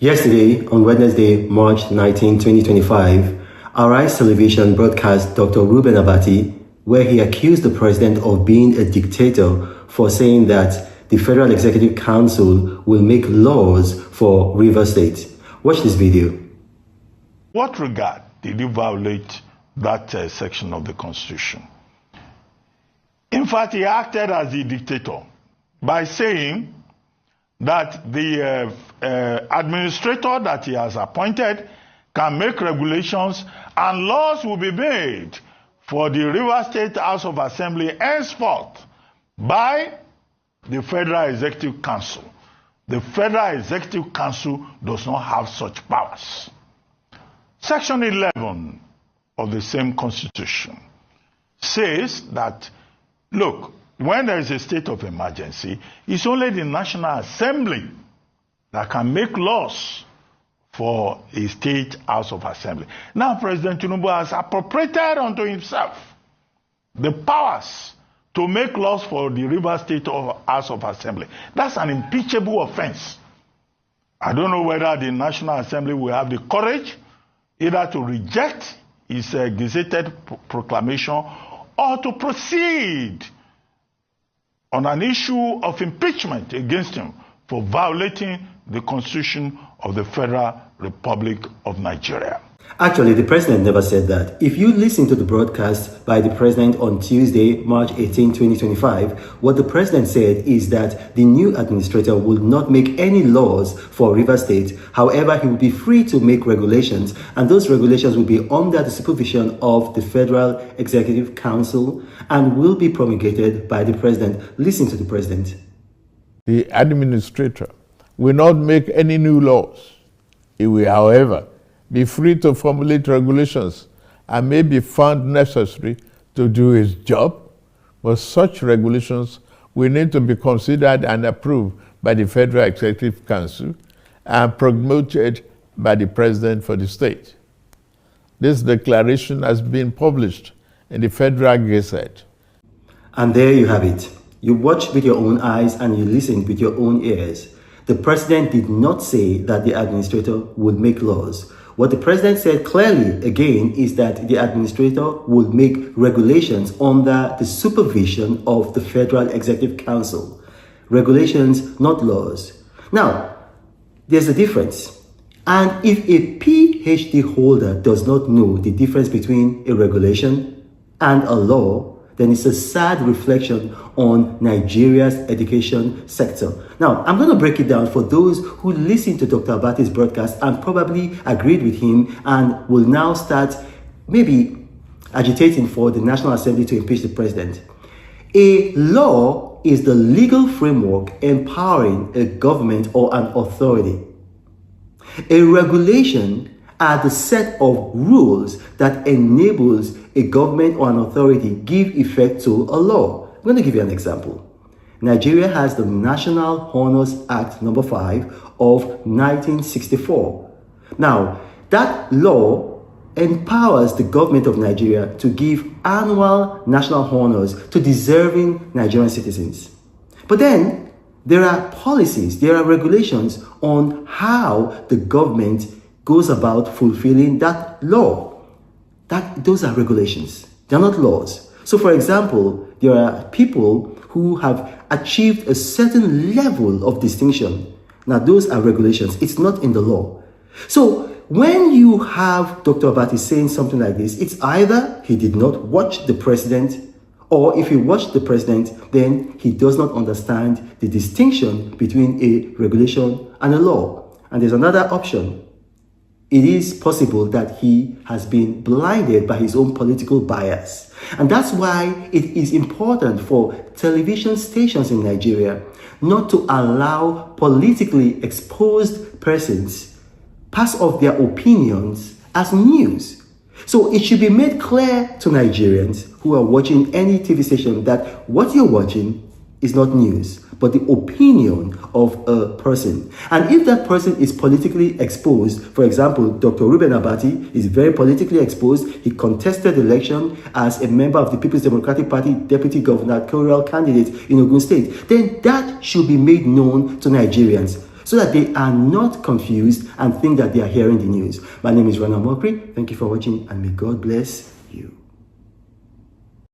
Yesterday, on Wednesday, March 19, 2025, Arise Television broadcast Dr. Reuben Abati, where he accused the president of being a dictator for saying that the Federal Executive Council will make laws for Rivers State. Watch this video. What regard did you violate that section of the Constitution? In fact, he acted as a dictator by saying that the administrator that he has appointed can make regulations and laws will be made for the Rivers State House of Assembly henceforth by the Federal Executive Council. The Federal Executive Council does not have such powers. Section 11 of the same Constitution says that, look, when there is a state of emergency, it's only the National Assembly that can make laws for a state House of Assembly. Now, President Tinubu has appropriated unto himself the powers to make laws for the Rivers State House of Assembly. That's an impeachable offense. I don't know whether the National Assembly will have the courage either to reject his gazetted proclamation or to proceed on an issue of impeachment against him for violating the Constitution of the Federal Republic of Nigeria. Actually, the president never said that. If you listen to the broadcast by the president on Tuesday, March 18, 2025, what the president said is that the new administrator will not make any laws for Rivers State. However, he will be free to make regulations, and those regulations will be under the supervision of the Federal Executive Council and will be promulgated by the president. Listen to the president. The administrator will not make any new laws. He will, however, be free to formulate regulations and may be found necessary to do his job, but such regulations will need to be considered and approved by the Federal Executive Council and promoted by the President for the state. This declaration has been published in the Federal Gazette. And there you have it. You watched with your own eyes and you listened with your own ears. The president did not say that the administrator would make laws. What the president said clearly, again, is that the administrator would make regulations under the supervision of the Federal Executive Council. Regulations, not laws. Now, there's a difference. And if a PhD holder does not know the difference between a regulation and a law, then it's a sad reflection on Nigeria's education sector. Now, I'm going to break it down for those who listened to Dr. Abati's broadcast and probably agreed with him and will now start maybe agitating for the National Assembly to impeach the president. A law is the legal framework empowering a government or an authority. A regulation are the set of rules that enables a government or an authority give effect to a law. I'm going to give you an example. Nigeria has the National Honors Act number 5 of 1964. Now, that law empowers the government of Nigeria to give annual national honors to deserving Nigerian citizens. But then there are policies, there are regulations on how the government goes about fulfilling that law. Those are regulations. They're not laws. So for example, there are people who have achieved a certain level of distinction. Now those are regulations. It's not in the law. So when you have Dr. Abati saying something like this, it's either he did not watch the president, or if he watched the president, then he does not understand the distinction between a regulation and a law. And there's another option. It is possible that he has been blinded by his own political bias. And that's why it is important for television stations in Nigeria not to allow politically exposed persons pass off their opinions as news. So it should be made clear to Nigerians who are watching any TV station that what you're watching is not news, but the opinion of a person. And if that person is politically exposed, for example, Dr. Reuben Abati is very politically exposed. He contested the election as a member of the People's Democratic Party deputy gubernatorial candidate in Ogun State. Then that should be made known to Nigerians. so that they are not confused and think that they are hearing the news. My name is Reno Omokri. Thank you for watching, and may God bless you.